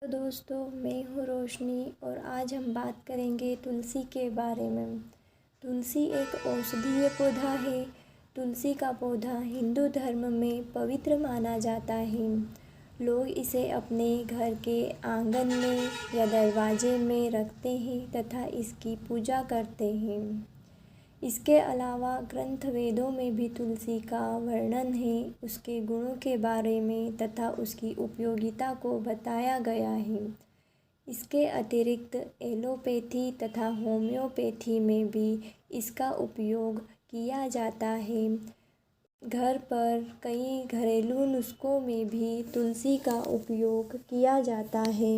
दोस्तों, मैं हूँ रोशनी और आज हम बात करेंगे तुलसी के बारे में। तुलसी एक औषधीय पौधा है। तुलसी का पौधा हिंदू धर्म में पवित्र माना जाता है। लोग इसे अपने घर के आंगन में या दरवाजे में रखते हैं तथा इसकी पूजा करते हैं। इसके अलावा ग्रंथ वेदों में भी तुलसी का वर्णन है, उसके गुणों के बारे में तथा उसकी उपयोगिता को बताया गया है। इसके अतिरिक्त एलोपैथी तथा होम्योपैथी में भी इसका उपयोग किया जाता है। घर पर कई घरेलू नुस्खों में भी तुलसी का उपयोग किया जाता है।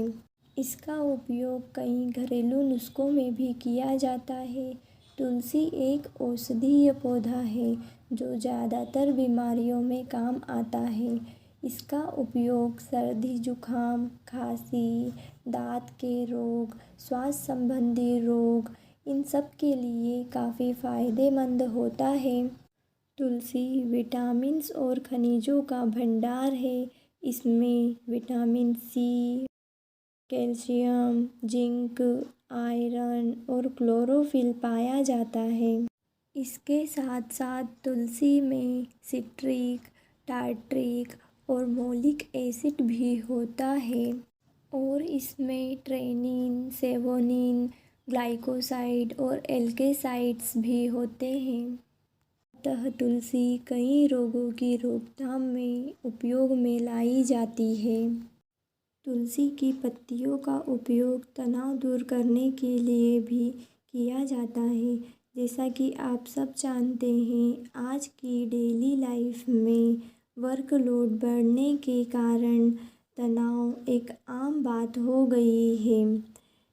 इसका उपयोग कई घरेलू नुस्खों में भी किया जाता है। तुलसी एक औषधीय पौधा है जो ज़्यादातर बीमारियों में काम आता है। इसका उपयोग सर्दी जुखाम, खांसी, दाँत के रोग, श्वास संबंधी रोग, इन सब के लिए काफ़ी फ़ायदेमंद होता है। तुलसी विटामिन्स और खनिजों का भंडार है। इसमें vitamin C, calcium, zinc, iron और क्लोरोफिल पाया जाता है। इसके साथ साथ तुलसी में सिट्रिक, टार्ट्रिक और मोलिक एसिड भी होता है और इसमें ट्रेनिन, सेवोनिन, ग्लाइकोसाइड और एल्केसाइड्स भी होते हैं। अतः तुलसी कई रोगों की रोकथाम में उपयोग में लाई जाती है। तुलसी की पत्तियों का उपयोग तनाव दूर करने के लिए भी किया जाता है। जैसा कि आप सब जानते हैं, आज की डेली लाइफ में वर्कलोड बढ़ने के कारण तनाव एक आम बात हो गई है,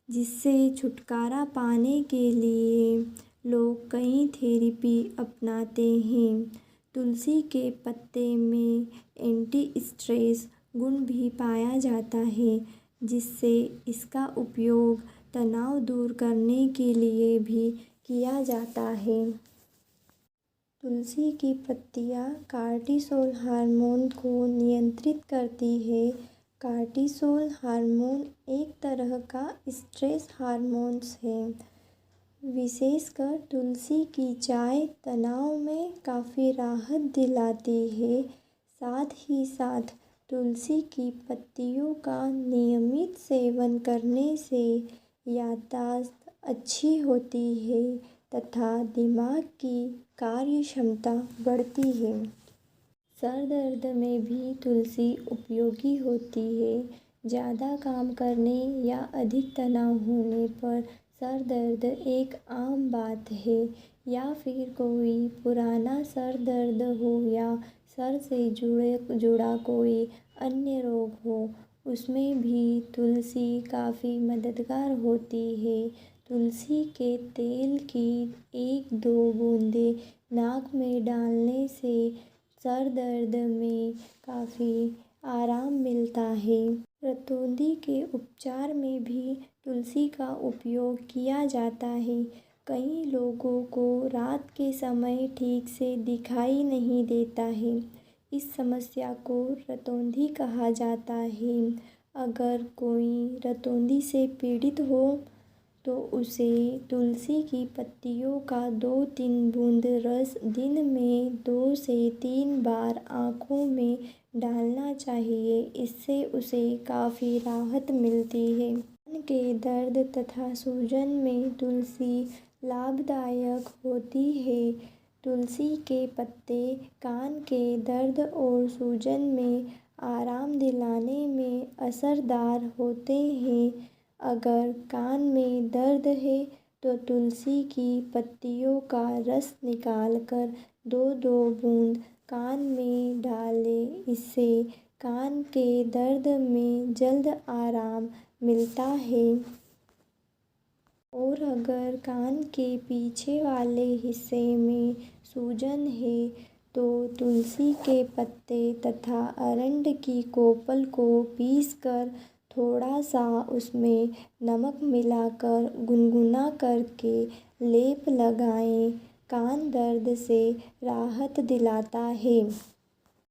जिससे छुटकारा पाने के लिए लोग कई थेरेपी अपनाते हैं। तुलसी के पत्ते में एंटी स्ट्रेस गुण भी पाया जाता है, जिससे इसका उपयोग तनाव दूर करने के लिए भी किया जाता है। तुलसी की पत्तियां कार्टिसोल हार्मोन को नियंत्रित करती है। कार्टिसोल हार्मोन एक तरह का स्ट्रेस हार्मोन्स है। विशेषकर तुलसी की चाय तनाव में काफ़ी राहत दिलाती है। साथ ही साथ तुलसी की पत्तियों का नियमित सेवन करने से याददाश्त अच्छी होती है तथा दिमाग की कार्य क्षमता बढ़ती है। सर दर्द में भी तुलसी उपयोगी होती है। ज़्यादा काम करने या अधिक तनाव होने पर सर दर्द एक आम बात है, या फिर कोई पुराना सर दर्द हो या सर से जुड़ा कोई अन्य रोग हो, उसमें भी तुलसी काफ़ी मददगार होती है। तुलसी के तेल की 1-2 बूंदें नाक में डालने से सर दर्द में काफ़ी आराम मिलता है। रतौंधी के उपचार में भी तुलसी का उपयोग किया जाता है। कई लोगों को रात के समय ठीक से दिखाई नहीं देता है। इस समस्या को रतौंधी कहा जाता है। अगर कोई रतौंधी से पीड़ित हो तो उसे तुलसी की पत्तियों का 2-3 बूंद रस दिन में 2 से 3 बार आँखों में डालना चाहिए। इससे उसे काफ़ी राहत मिलती है। कान के दर्द तथा सूजन में तुलसी लाभदायक होती है। तुलसी के पत्ते कान के दर्द और सूजन में आराम दिलाने में असरदार होते हैं। अगर कान में दर्द है तो तुलसी की पत्तियों का रस निकालकर 2-2 बूंद कान में डालें। इससे कान के दर्द में जल्द आराम मिलता है। और अगर कान के पीछे वाले हिस्से में सूजन है तो तुलसी के पत्ते तथा अरंड की कोपल को पीसकर थोड़ा सा उसमें नमक मिलाकर गुनगुना करके लेप लगाएं। कान दर्द से राहत दिलाता है।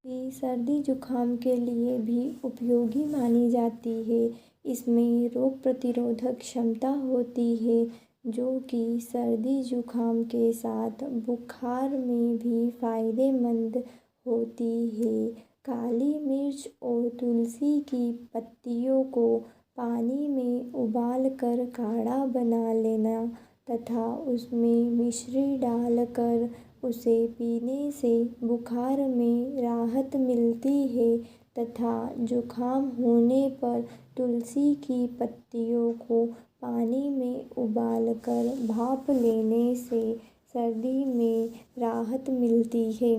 ये सर्दी जुखाम के लिए भी उपयोगी मानी जाती है। इसमें रोग प्रतिरोधक क्षमता होती है जो कि सर्दी जुखाम के साथ बुखार में भी फायदेमंद होती है। काली मिर्च और तुलसी की पत्तियों को पानी में उबाल कर काढ़ा बना लेना तथा उसमें मिश्री डालकर उसे पीने से बुखार में राहत मिलती है तथा जुखाम होने पर तुलसी की पत्तियों को पानी में उबालकर भाप लेने से सर्दी में राहत मिलती है।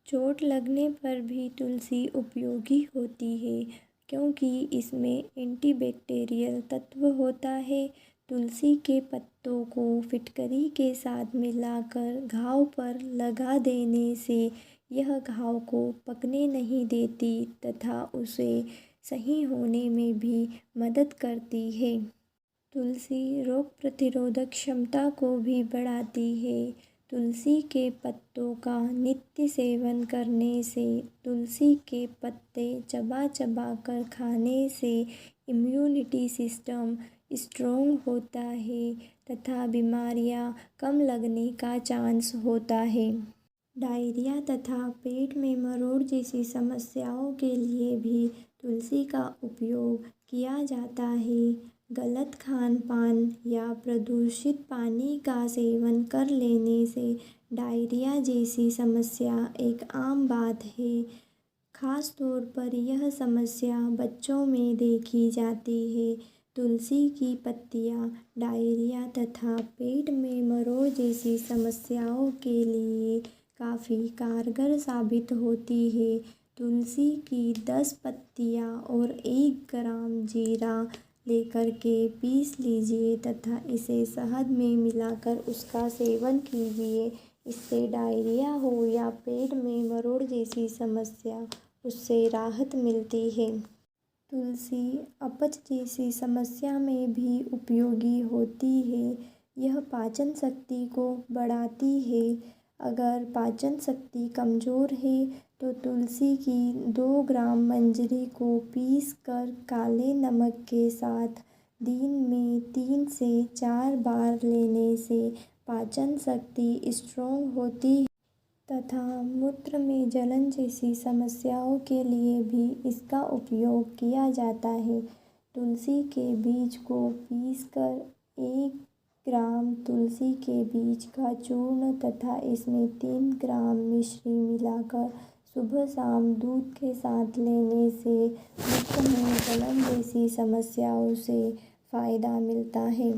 चोट लगने पर भी तुलसी उपयोगी होती है क्योंकि इसमें एंटीबैक्टीरियल तत्व होता है। तुलसी के पत्तों को फिटकरी के साथ मिलाकर घाव पर लगा देने से यह घाव को पकने नहीं देती तथा उसे सही होने में भी मदद करती है। तुलसी रोग प्रतिरोधक क्षमता को भी बढ़ाती है। तुलसी के पत्तों का नित्य सेवन करने से तुलसी के पत्ते चबा चबा कर खाने से इम्यूनिटी सिस्टम स्ट्रॉन्ग होता है तथा बीमारियां कम लगने का चांस होता है। डायरिया तथा पेट में मरोड़ जैसी समस्याओं के लिए भी तुलसी का उपयोग किया जाता है। गलत खान पान या प्रदूषित पानी का सेवन कर लेने से डायरिया जैसी समस्या एक आम बात है। खास तौर पर यह समस्या बच्चों में देखी जाती है। तुलसी की पत्तियां डायरिया तथा पेट में मरोड़ जैसी समस्याओं के लिए काफ़ी कारगर साबित होती है। तुलसी की 10 पत्तियां और 1 ग्राम जीरा लेकर के पीस लीजिए तथा इसे शहद में मिलाकर उसका सेवन कीजिए। इससे डायरिया हो या पेट में मरोड़ जैसी समस्या उससे राहत मिलती है। तुलसी अपच जैसी समस्या में भी उपयोगी होती है। यह पाचन शक्ति को बढ़ाती है। अगर पाचन शक्ति कमज़ोर है तो तुलसी की 2 ग्राम मंजरी को पीस कर काले नमक के साथ दिन में 3 से 4 बार लेने से पाचन शक्ति स्ट्रॉन्ग होती है तथा मूत्र में जलन जैसी समस्याओं के लिए भी इसका उपयोग किया जाता है। तुलसी के बीज को पीसकर 1 ग्राम तुलसी के बीज का चूर्ण तथा इसमें 3 ग्राम मिश्री मिलाकर सुबह शाम दूध के साथ लेने से मूत्र में जलन जैसी समस्याओं से फ़ायदा मिलता है।